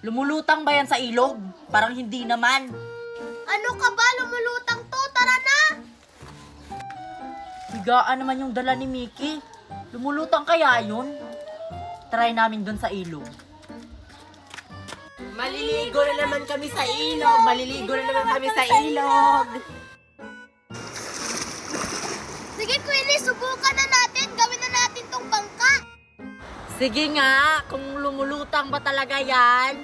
Lumulutang ba yan sa ilog? Parang hindi naman. Ano ka ba? Lumulutang to. Tara na! Higaan naman yung dala ni Mickey. Lumulutang kaya yun? Try namin dun sa ilog. Maliligo na naman kami sa ilog! Maliligo na naman kami sa ilog! Sige, Queenie, subukan na natin. Gawin na natin tong bangka. Sige nga, kung lumulutang ba talaga yan?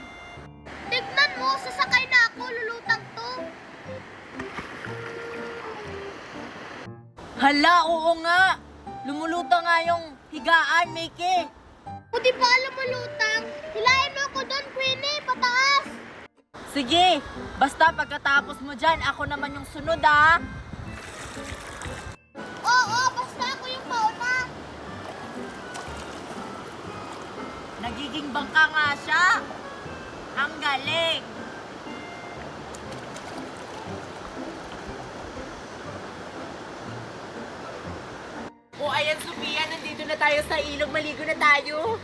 Tignan mo, sasakay na ako. Lulutang to. Hala, oo nga. Lumulutang nga yung higaan, Mickey. Kung di pa lumulutang, hilahin mo ako doon, Queenie. Pataas. Sige, basta pagkatapos mo dyan, ako naman yung sunod ah. Oo, basta ako yung pauna. Nagiging bangka nga siya. Ang galing. O ayan, Sophia, nandito na tayo sa ilog. Maligo na tayo.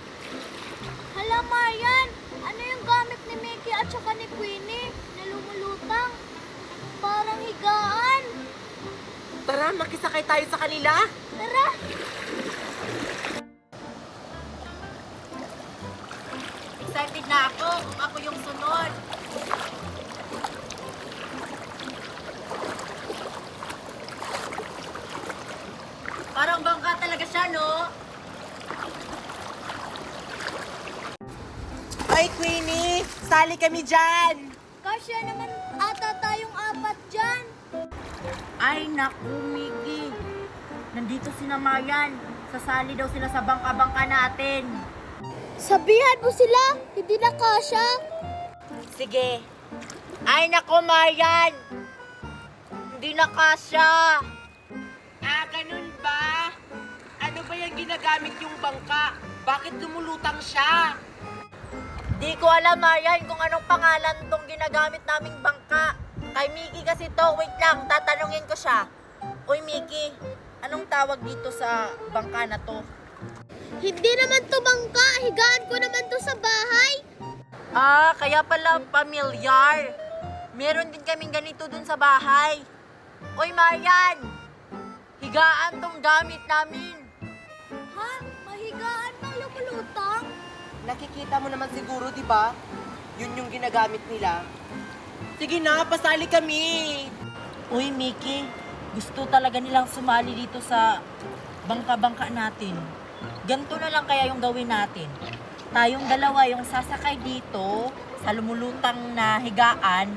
Hala, Marian. Ano yung gamit ni Mickey at saka ni Queenie na lumulutang? Parang higaan. Tara, makisakay tayo sa kanila. Tara. Excited na ako kung ako yung sunod. Parang bangka talaga siya, no? Ay, Queenie, sali kami dyan. Kasya naman ata tayong apat dyan. Ay, naku, Mickey. Nandito si Namayan. Sasali daw sila sa bangka-bangka natin. Sabihan mo sila, hindi na kasya. Sige. Ay, naku, Mayan. Hindi na kasya. Ah, ganun ba? Ano ba yung ginagamit yung bangka? Bakit lumulutang siya? Di ko alam, Mayan, kung anong pangalan tong ginagamit naming bangka. Kay Mickey kasi to. Wait lang, tatanungin ko siya. Uy, Mickey, anong tawag dito sa bangka na to? Hindi naman to bangka, higaan ko naman to sa bahay. Ah, kaya pala pamilyar. Meron din kaming ganito dun sa bahay. Uy, Mayan, higaan tong gamit namin. Ha? Mahigaan bang lumulutang? Nakikita mo naman siguro, di ba? Yun yung ginagamit nila. Sige na, pasali kami. Uy, Mickey, gusto talaga nilang sumali dito sa bangka-bangka natin. Ganito na lang kaya yung gawin natin. Tayong dalawa yung sasakay dito sa lumulutang na higaan.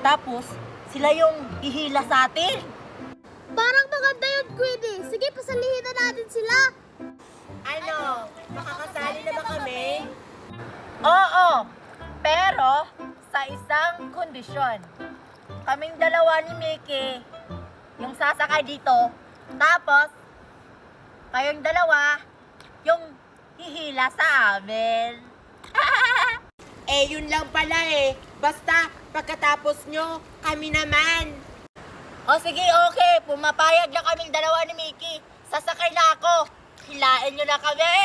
Tapos, sila yung ihila sa atin. Parang maganda yun, Queenie. Sige, pasalihin na natin sila. Ano? Makakasali na ba kami? Oo, pero sa isang kondisyon. Kaming dalawa ni Mickey yung sasakay dito. Tapos, kayong dalawa yung hihila sa amin. Eh, yun lang pala eh. Basta, pagkatapos nyo, kami naman. O sige, okay. Pumapayag na kaming dalawa ni Mickey. Sasakay na ako. Hilain nyo na kami.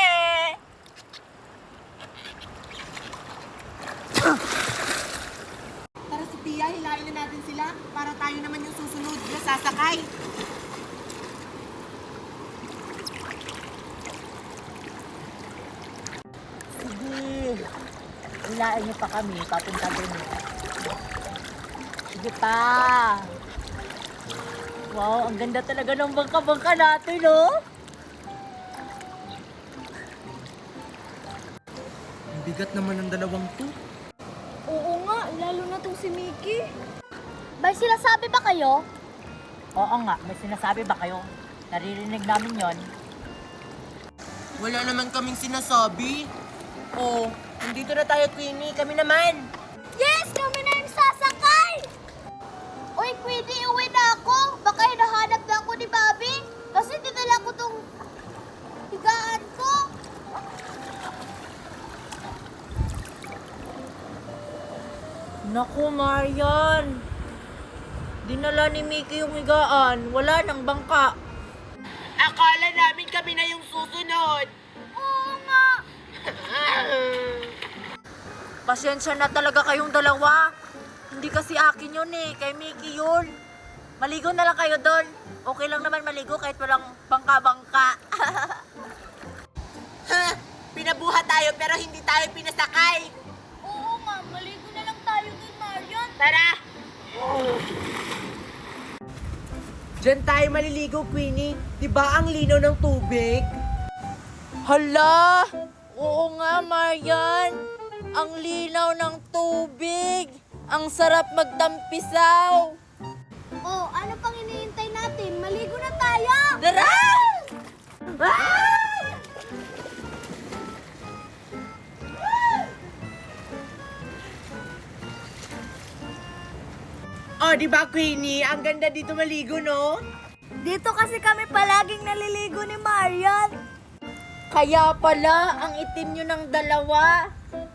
Tara, Sophia, hilain na natin sila para tayo naman yung susunod na sasakay. Sige. Hilain nyo pa kami. Papunta dun. Sige pa. Wow, ang ganda talaga ng bangka-bangka natin, no? Ang bigat naman ng dalawang to. Oo nga, lalo na tong si Mickey. May sinasabi ba kayo? Oo nga, may sinasabi ba kayo? Naririnig namin yon. Wala naman kaming sinasabi. Oh, nandito na tayo, Queenie. Kami naman. Yes! Kami na yung sasakay! Uy, Queenie, uwi na ako. Baka hinahanap na ako ni Bobby. Kasi dinala ko tong higaan ko. Naku, Marian. Dinala ni Mickey yung higaan. Wala nang bangka. Akala namin kami na yung susunod. Oo nga. Pasensya na talaga kayong dalawa. Hindi kasi akin yun eh, kay Mickey yun. Maligo na lang kayo doon. Okay lang naman maligo kahit walang bangka-bangka. Pinabuhat tayo pero hindi tayo pinasakay. Oo nga, maligo na lang tayo dun, Marian. Tara! Diyan tayo maliligo, Queenie. Diba ang linaw ng tubig? Hala! Oo nga, Marian. Ang linaw ng tubig. Ang sarap magtampisaw. Oh, ano pang hinihintay natin? Maligo na tayo! Tara! Oh, diba, Queenie? Ang ganda dito maligo, no? Dito kasi kami palaging naliligo ni Marian. Kaya pala, ang itim nyo ng dalawa.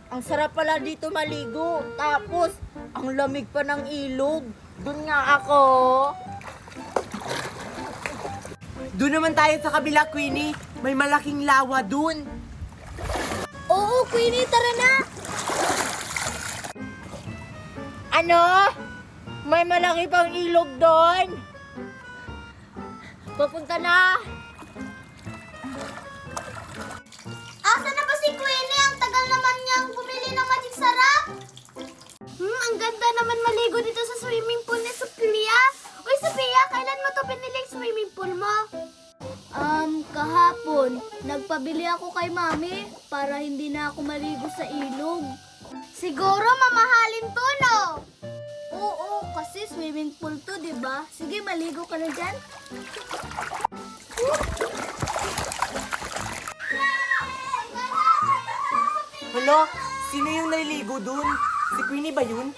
Ang sarap pala dito maligo. Tapos, ang lamig pa ng ilog. Doon nga ako. Doon naman tayo sa kabila, Queenie. May malaking lawa doon. Oo, Queenie, tara na! Ano? May malaki pang ilog doon. Papunta na. Asa na ba si Queenie? Ang tagal naman niyang bumili ng magic sarap. Ang ganda naman maligo dito sa swimming pool ni Sophia. Uy, Sophia, kailan mo to binili yung swimming pool mo? Kahapon. Nagpabili ako kay Mami para hindi na ako maligo sa ilog. Siguro mamahalin to, no? Oo, kasi swimming pool to, di ba? Sige, maligo ka na dyan. Hala, sino yung naliligo doon? Si Queenie ba yun?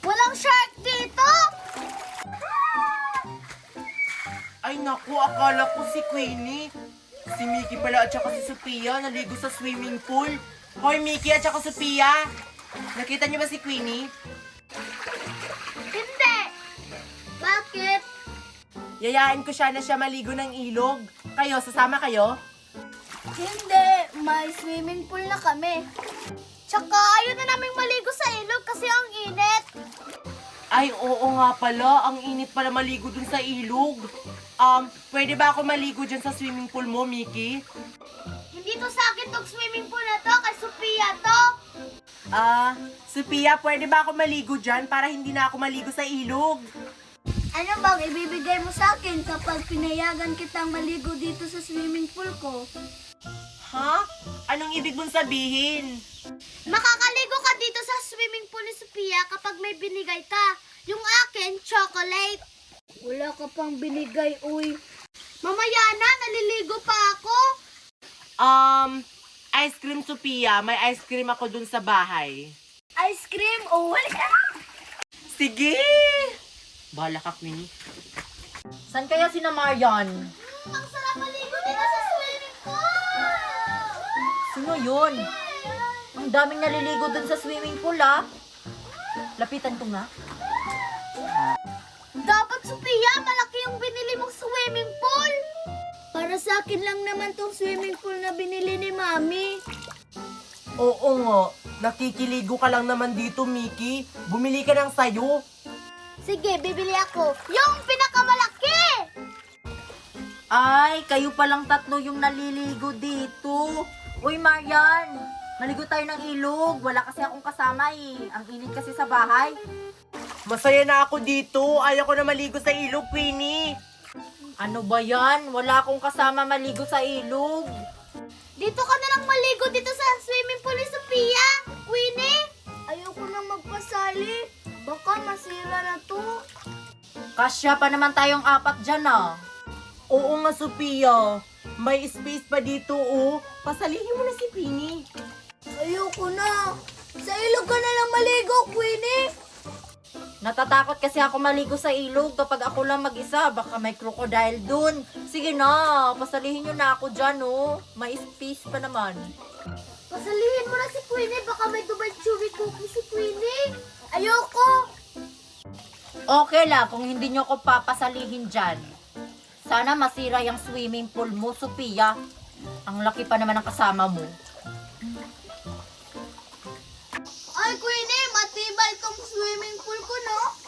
Walang shark dito! Ay naku, akala ko si Queenie. Si Mickey pala at saka si Sophia naligo sa swimming pool. Hoy, Mickey at saka Sophia! Nakita niyo ba si Queenie? Hindi! Bakit? Yayain ko siya na siya maligo ng ilog. Kayo, sasama kayo? Hindi, may swimming pool na kami. Tsaka ayaw na naming maligo sa ilog kasi ang init. Ay, oo nga pala. Ang init pala maligo dun sa ilog. Pwede ba ako maligo dyan sa swimming pool mo, Mickey? Hindi to sa akin tong swimming pool na to, kay Sophia to. Sophia, pwede ba ako maligo dyan para hindi na ako maligo sa ilog? Ano bang ibibigay mo sa akin kapag pinayagan kitang maligo dito sa swimming pool ko? Ha? Anong ibig mong sabihin? Makakaligo ka dito sa swimming pool ni Sophia kapag may binigay ka. Yung akin, chocolate. Wala ka pang binigay, uy. Mamaya na, naliligo pa ako. Ice cream, Sophia. May ice cream ako dun sa bahay. Ice cream, oh, wala. Sige! Bahala ka, Queenie. San kaya si na Marian? Ang sarap maligo dito sa swimming pool. Sino yun? Ang daming naliligo dun sa swimming pool, ah. Lapitan ko nga. Dapat, Sophia, malaki yung binili mong swimming pool. Para sa akin lang naman tong swimming pool na binili ni Mami. Oo nga. Nakikiligo ka lang naman dito, Mickey. Bumili ka ng sayo. Sige, bibili ako. Yung pinakamalaki! Ay, kayo palang tatlo yung naliligo dito. Uy, Marian, maligo tayo ng ilog. Wala kasi akong kasama eh. Ang init kasi sa bahay. Masaya na ako dito. Ayaw ko na maligo sa ilog, Queenie. Ano ba yan? Wala akong kasama maligo sa ilog. Dito ka na lang maligo dito sa swimming pool ni Sophia. Queenie? Ayoko na magpasali. Baka masira na to. Kasya pa naman tayong apat dyan ah. Oo nga, Sophia. May space pa dito, oh. Pasalihin mo na si Queenie. Ayoko na. Sa ilog ka na lang maligo, Queenie. Natatakot kasi ako maligo sa ilog kapag ako lang mag-isa. Baka may crocodile dun. Sige na, pasalihin nyo na ako dyan oh. May space pa naman. Pasalihin mo na si Queenie. Baka may Dubai Chewy Cookie si Queenie. Ayoko. Okay lang kung hindi nyo ko papasalihin dyan. Sana masira yung swimming pool mo, Sophia. Ang laki pa naman ng kasama mo. Ay, Queenie, matibay itong swimming pool ko, no?